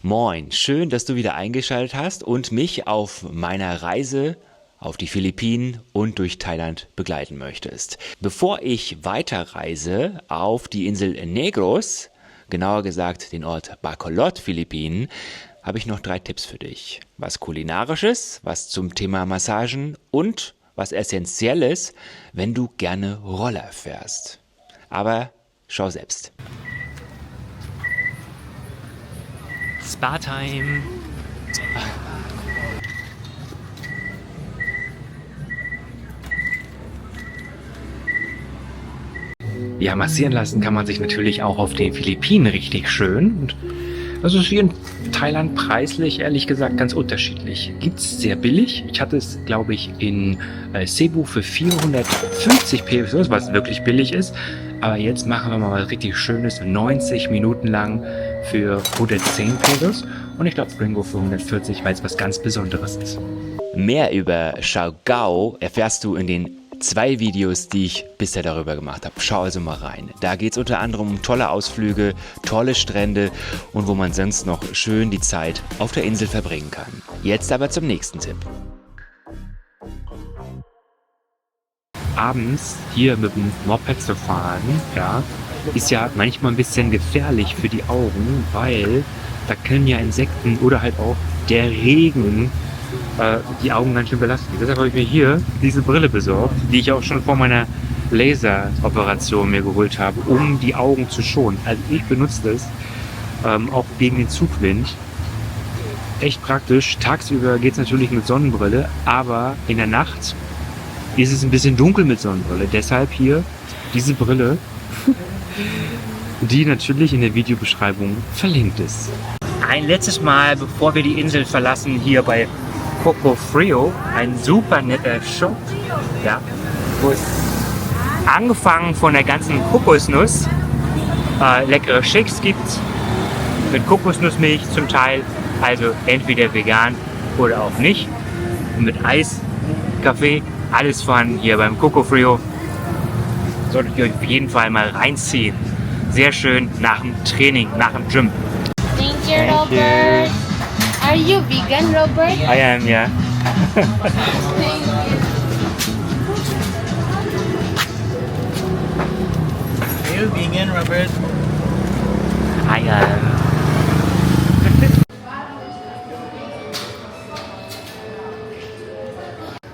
Moin, schön, dass du wieder eingeschaltet hast und mich auf meiner Reise auf die Philippinen und durch Thailand begleiten möchtest. Bevor ich weiterreise auf die Insel Negros, genauer gesagt den Ort Bacolod, Philippinen, habe ich noch 3 Tipps für dich. Was Kulinarisches, was zum Thema Massagen und was Essentielles, wenn du gerne Roller fährst. Aber schau selbst. Spa-Time! Ja, massieren lassen kann man sich natürlich auch auf den Philippinen richtig schön. Und das ist wie in Thailand preislich, ehrlich gesagt, ganz unterschiedlich. Gibt es sehr billig. Ich hatte es, glaube ich, in Cebu für 450 Pesos, was wirklich billig ist. Aber jetzt machen wir mal was richtig Schönes, 90 Minuten lang für 110 Pesos. Und ich glaube Gringo für 140, weil es was ganz Besonderes ist. Mehr über Siargao erfährst du in den 2 Videos, die ich bisher darüber gemacht habe. Schau also mal rein. Da geht es unter anderem um tolle Ausflüge, tolle Strände und wo man sonst noch schön die Zeit auf der Insel verbringen kann. Jetzt aber zum nächsten Tipp. Abends hier mit dem Moped zu fahren, ja, ist ja manchmal ein bisschen gefährlich für die Augen, weil da können ja Insekten oder halt auch der Regen die Augen ganz schön belasten. Deshalb habe ich mir hier diese Brille besorgt, die ich auch schon vor meiner Laseroperation mir geholt habe, um die Augen zu schonen. Also ich benutze das auch gegen den Zugwind. Echt praktisch. Tagsüber geht es natürlich mit Sonnenbrille, aber in der Nacht ist es ein bisschen dunkel mit Sonnenbrille. Deshalb hier diese Brille, die natürlich in der Videobeschreibung verlinkt ist. Ein letztes Mal, bevor wir die Insel verlassen, hier bei Coco Frio, ein super netter Shop, ja, wo es angefangen von der ganzen Kokosnuss leckere Shakes gibt, mit Kokosnussmilch zum Teil, also entweder vegan oder auch nicht, und mit Eis, Kaffee, alles vorhanden hier beim Coco Frio. Solltet ihr euch auf jeden Fall mal reinziehen. Sehr schön nach dem Training, nach dem Gym. Thank you, Robert. Are you vegan, Robert? I am, yeah. Are you vegan, Robert? I am.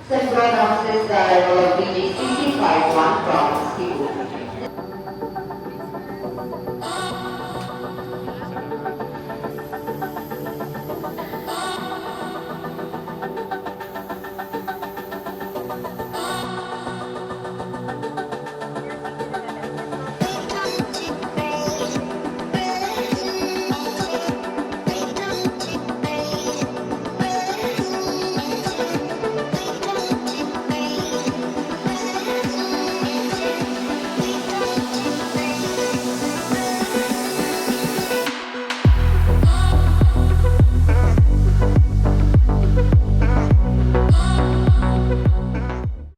Central Office BGCC 51 from Cebu.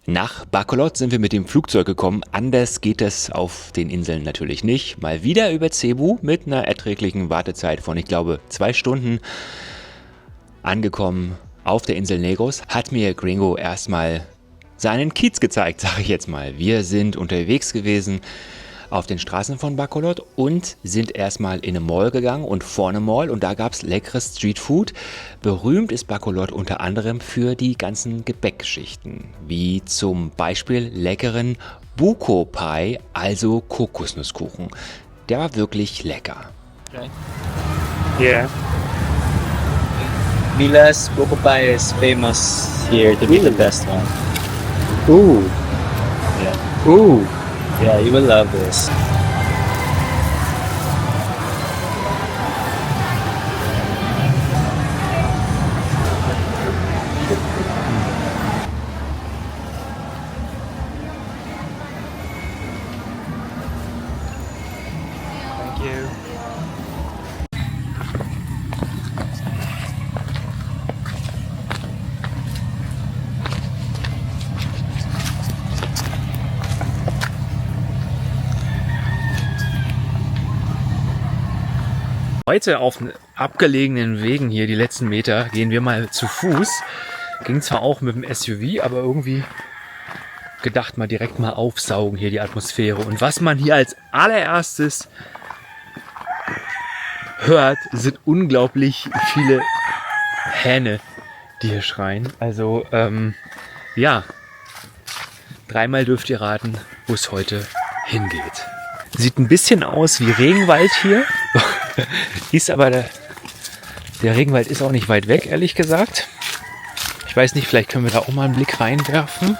Nach Bacolod sind wir mit dem Flugzeug gekommen. Anders geht es auf den Inseln natürlich nicht. Mal wieder über Cebu mit einer erträglichen Wartezeit von, ich glaube, 2 Stunden. Angekommen auf der Insel Negros hat mir Gringo erstmal seinen Kiez gezeigt, sage ich jetzt mal. Wir sind unterwegs gewesen auf den Straßen von Bacolod und sind erstmal in eine Mall gegangen und vor eine Mall und da gab es leckeres Streetfood. Berühmt ist Bacolod unter anderem für die ganzen Gebäckgeschichten, wie zum Beispiel leckeren Buko Pie, also Kokosnusskuchen. Der war wirklich lecker. Yeah. Villa's Buko Pie is famous here to be the best one. Ooh. Yeah. Ooh. Yeah, you will love this. Thank you. Heute auf abgelegenen Wegen hier, die letzten Meter, gehen wir mal zu Fuß. Ging zwar auch mit dem SUV, aber irgendwie gedacht mal direkt mal aufsaugen hier die Atmosphäre. Und was man hier als allererstes hört, sind unglaublich viele Hähne, die hier schreien. Also, ja, dreimal dürft ihr raten, wo es heute hingeht. Sieht ein bisschen aus wie Regenwald hier. Ist aber der Regenwald ist auch nicht weit weg, ehrlich gesagt. Ich weiß nicht, vielleicht können wir da auch mal einen Blick reinwerfen.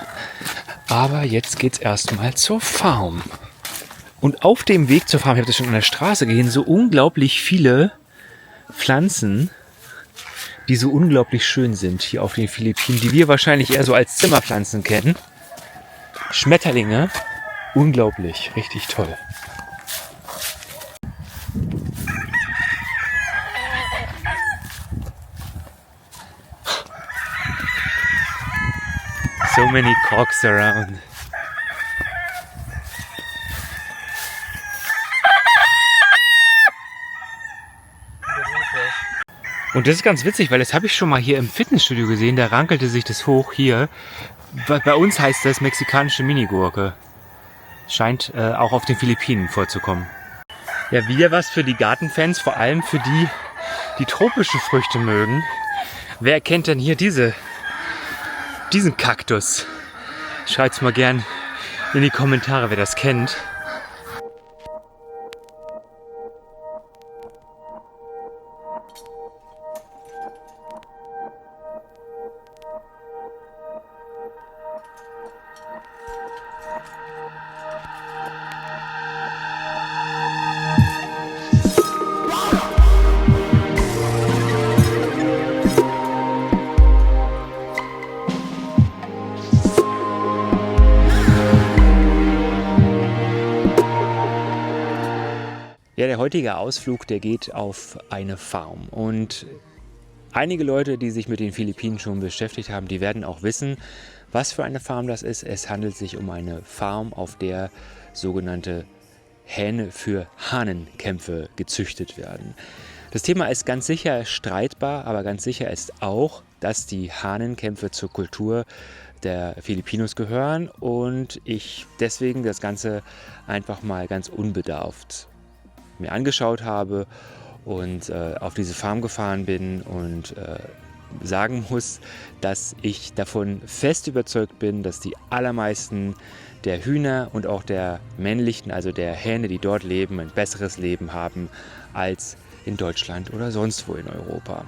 Aber jetzt geht's erstmal zur Farm. Und auf dem Weg zur Farm, ich habe das schon an der Straße gesehen, so unglaublich viele Pflanzen, die so unglaublich schön sind hier auf den Philippinen, die wir wahrscheinlich eher so als Zimmerpflanzen kennen. Schmetterlinge, unglaublich, richtig toll. So many cocks around. Und das ist ganz witzig, weil das habe ich schon mal hier im Fitnessstudio gesehen. Da rankelte sich das hoch hier. Bei uns heißt das mexikanische Minigurke. Scheint auch auf den Philippinen vorzukommen. Ja, wieder was für die Gartenfans, vor allem für die, die tropische Früchte mögen. Wer kennt denn hier diesen Kaktus? Schreibt's mal gern in die Kommentare, wer das kennt. Ja, der heutige Ausflug, der geht auf eine Farm. Und einige Leute, die sich mit den Philippinen schon beschäftigt haben, die werden auch wissen, was für eine Farm das ist. Es handelt sich um eine Farm, auf der sogenannte Hähne für Hahnenkämpfe gezüchtet werden. Das Thema ist ganz sicher streitbar, aber ganz sicher ist auch, dass die Hahnenkämpfe zur Kultur der Filipinos gehören und ich deswegen das Ganze einfach mal ganz unbedarft mir angeschaut habe und auf diese Farm gefahren bin und sagen muss, dass ich davon fest überzeugt bin, dass die allermeisten der Hühner und auch der männlichen, also der Hähne, die dort leben, ein besseres Leben haben als in Deutschland oder sonst wo in Europa.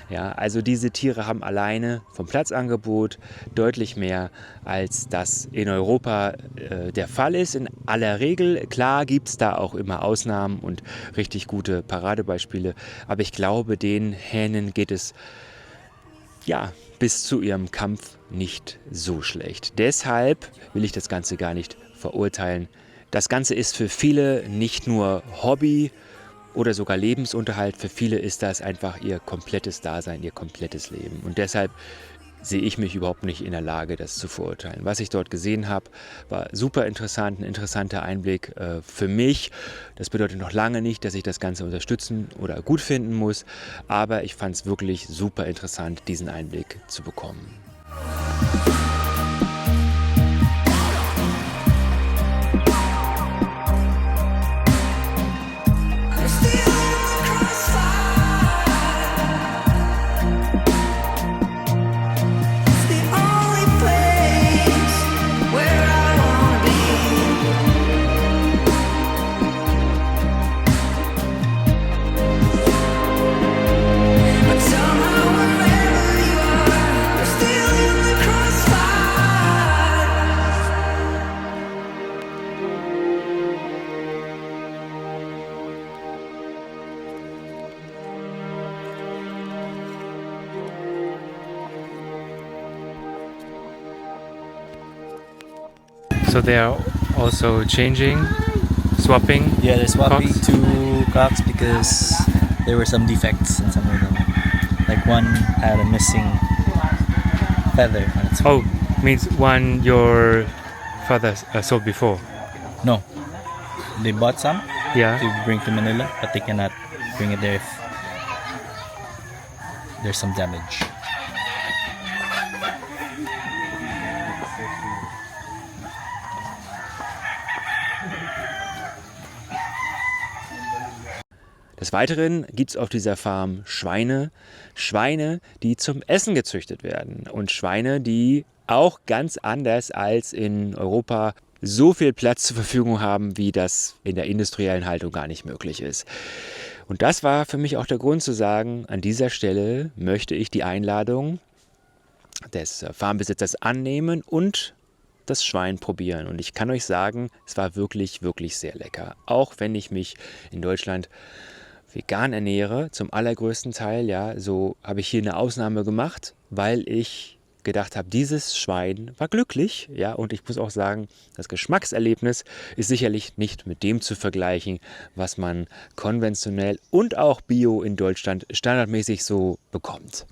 Ja, also diese Tiere haben alleine vom Platzangebot deutlich mehr, als das in Europa der Fall ist. In aller Regel, klar gibt es da auch immer Ausnahmen und richtig gute Paradebeispiele, aber ich glaube, den Hähnen geht es ja bis zu ihrem Kampf nicht so schlecht. Deshalb will ich das Ganze gar nicht verurteilen. Das Ganze ist für viele nicht nur Hobby oder sogar Lebensunterhalt. Für viele ist das einfach ihr komplettes Dasein, ihr komplettes Leben. Und deshalb sehe ich mich überhaupt nicht in der Lage, das zu verurteilen. Was ich dort gesehen habe, war super interessant, ein interessanter Einblick für mich. Das bedeutet noch lange nicht, dass ich das Ganze unterstützen oder gut finden muss, aber ich fand es wirklich super interessant, diesen Einblick zu bekommen. So they're also changing, swapping? Yeah, they're swapping cocks? 2 cocks because there were some defects in some of them. Like one had a missing feather on its Oh, wing. means one your father sold before? No. They bought some Yeah. to bring to Manila, but they cannot bring it there if there's some damage. Des Weiteren gibt es auf dieser Farm Schweine, die zum Essen gezüchtet werden und Schweine, die auch ganz anders als in Europa so viel Platz zur Verfügung haben, wie das in der industriellen Haltung gar nicht möglich ist. Und das war für mich auch der Grund zu sagen, an dieser Stelle möchte ich die Einladung des Farmbesitzers annehmen und das Schwein probieren. Und ich kann euch sagen, es war wirklich, wirklich sehr lecker. Auch wenn ich mich in Deutschland vegan ernähre, zum allergrößten Teil, ja, so habe ich hier eine Ausnahme gemacht, weil ich gedacht habe, dieses Schwein war glücklich, ja, und ich muss auch sagen, das Geschmackserlebnis ist sicherlich nicht mit dem zu vergleichen, was man konventionell und auch bio in Deutschland standardmäßig so bekommt.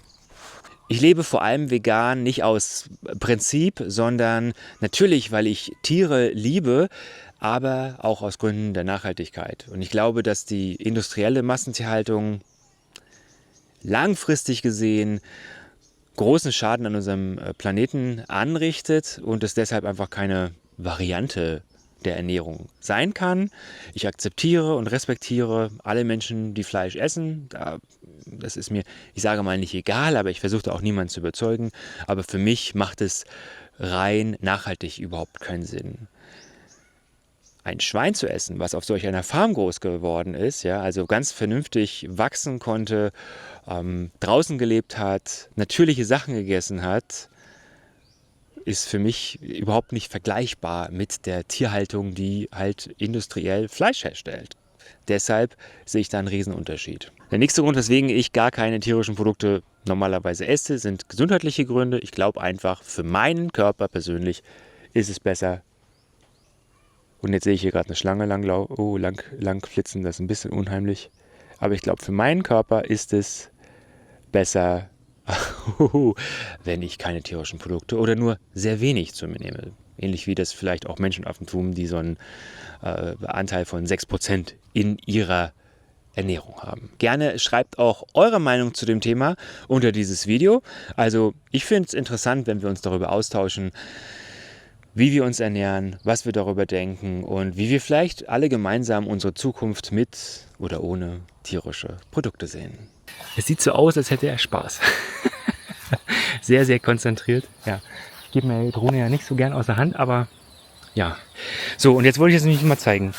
Ich lebe vor allem vegan nicht aus Prinzip, sondern natürlich, weil ich Tiere liebe, aber auch aus Gründen der Nachhaltigkeit. Und ich glaube, dass die industrielle Massentierhaltung langfristig gesehen großen Schaden an unserem Planeten anrichtet und es deshalb einfach keine Variante der Ernährung sein kann. Ich akzeptiere und respektiere alle Menschen, die Fleisch essen. Das ist mir, ich sage mal, nicht egal, aber ich versuche auch niemanden zu überzeugen. Aber für mich macht es rein nachhaltig überhaupt keinen Sinn. Ein Schwein zu essen, was auf solch einer Farm groß geworden ist, ja, also ganz vernünftig wachsen konnte, draußen gelebt hat, natürliche Sachen gegessen hat, ist für mich überhaupt nicht vergleichbar mit der Tierhaltung, die halt industriell Fleisch herstellt. Deshalb sehe ich da einen Riesenunterschied. Der nächste Grund, weswegen ich gar keine tierischen Produkte normalerweise esse, sind gesundheitliche Gründe. Ich glaube einfach, für meinen Körper persönlich ist es besser. Und jetzt sehe ich hier gerade eine Schlange lang flitzen, das ist ein bisschen unheimlich. Aber ich glaube, für meinen Körper ist es besser, wenn ich keine tierischen Produkte oder nur sehr wenig zu mir nehme. Ähnlich wie das vielleicht auch Menschenaffen tun, die so einen Anteil von 6% in ihrer Ernährung haben. Gerne schreibt auch eure Meinung zu dem Thema unter dieses Video. Also ich finde es interessant, wenn wir uns darüber austauschen, wie wir uns ernähren, was wir darüber denken und wie wir vielleicht alle gemeinsam unsere Zukunft mit oder ohne tierische Produkte sehen. Es sieht so aus, als hätte er Spaß. Sehr, sehr konzentriert. Ja, ich gebe mir die Drohne ja nicht so gern aus der Hand, aber ja. So, und jetzt wollte ich es nämlich mal zeigen.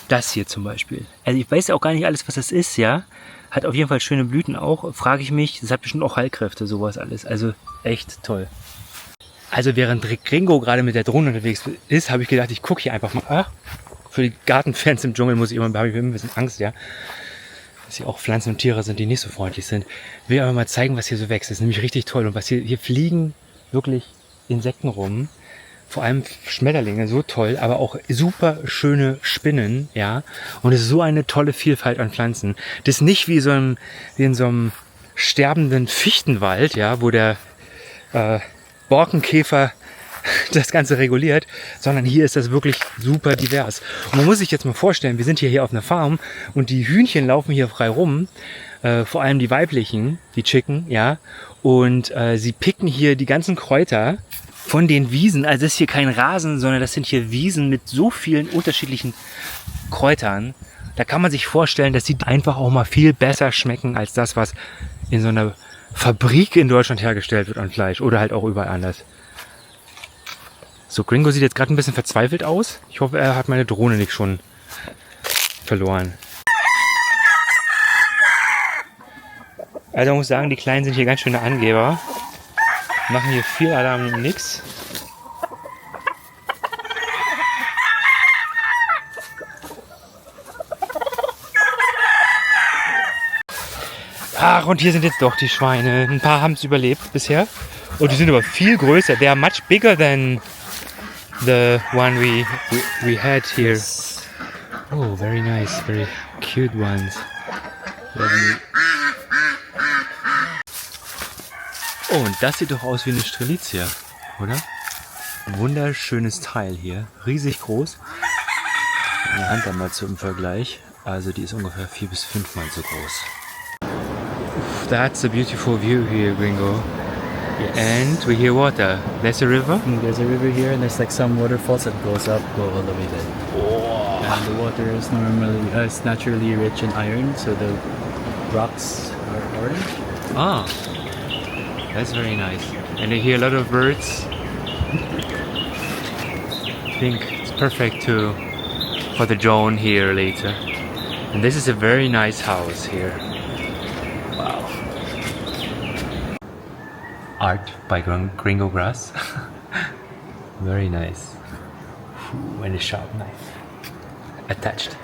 Das hier zum Beispiel. Also ich weiß ja auch gar nicht alles, was das ist, ja. Hat auf jeden Fall schöne Blüten auch. Frage ich mich, das hat bestimmt auch Heilkräfte, sowas alles. Also echt toll. Also während Gringo gerade mit der Drohne unterwegs ist, habe ich gedacht, ich gucke hier einfach mal. Für die Gartenfans im Dschungel habe ich immer ein bisschen Angst, ja. Dass hier auch Pflanzen und Tiere sind, die nicht so freundlich sind. Ich will aber mal zeigen, was hier so wächst. Das ist nämlich richtig toll. Und was hier fliegen wirklich Insekten rum. Vor allem Schmetterlinge, so toll, aber auch super schöne Spinnen, ja. Und es ist so eine tolle Vielfalt an Pflanzen. Das ist nicht wie in so einem sterbenden Fichtenwald, ja, wo der Borkenkäfer das Ganze reguliert, sondern hier ist das wirklich super divers. Und man muss sich jetzt mal vorstellen, wir sind hier auf einer Farm und die Hühnchen laufen hier frei rum, vor allem die weiblichen, die Chicken, ja, und sie picken hier die ganzen Kräuter von den Wiesen. Also das ist hier kein Rasen, sondern das sind hier Wiesen mit so vielen unterschiedlichen Kräutern. Da kann man sich vorstellen, dass die einfach auch mal viel besser schmecken als das, was in so einer Fabrik in Deutschland hergestellt wird an Fleisch oder halt auch überall anders. So, Gringo sieht jetzt gerade ein bisschen verzweifelt aus. Ich hoffe, er hat meine Drohne nicht schon verloren. Also ich muss sagen, die Kleinen sind hier ganz schöne Angeber. Machen hier viel Alarm und nix. Ach, und hier sind jetzt doch die Schweine. Ein paar haben es überlebt bisher. Und die sind aber viel größer. They are much bigger than the one we had here. Oh, very nice. Very cute ones. Oh, und das sieht doch aus wie eine Strelitzia, oder? Ein wunderschönes Teil hier. Riesig groß. Eine Hand einmal zum Vergleich. Also die ist ungefähr 4 bis 5 Mal so groß. That's a beautiful view here, Gringo. Yes. And we hear water. There's a river. There's a river here, and there's like some waterfalls that go all the way there. And the water is it's naturally rich in iron, so the rocks are orange. Ah, that's very nice. And I hear a lot of birds. I think it's perfect for the drone here later. And this is a very nice house here. Wow. Art by Gringo Grass. Very nice. And a sharp knife attached.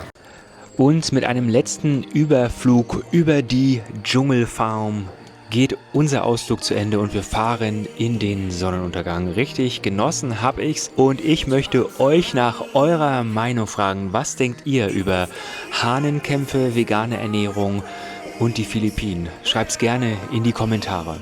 Und mit einem letzten Überflug über die Dschungelfarm geht unser Ausflug zu Ende und wir fahren in den Sonnenuntergang. Richtig genossen habe ich's und ich möchte euch nach eurer Meinung fragen, was denkt ihr über Hahnenkämpfe, vegane Ernährung und die Philippinen? Schreibt's gerne in die Kommentare.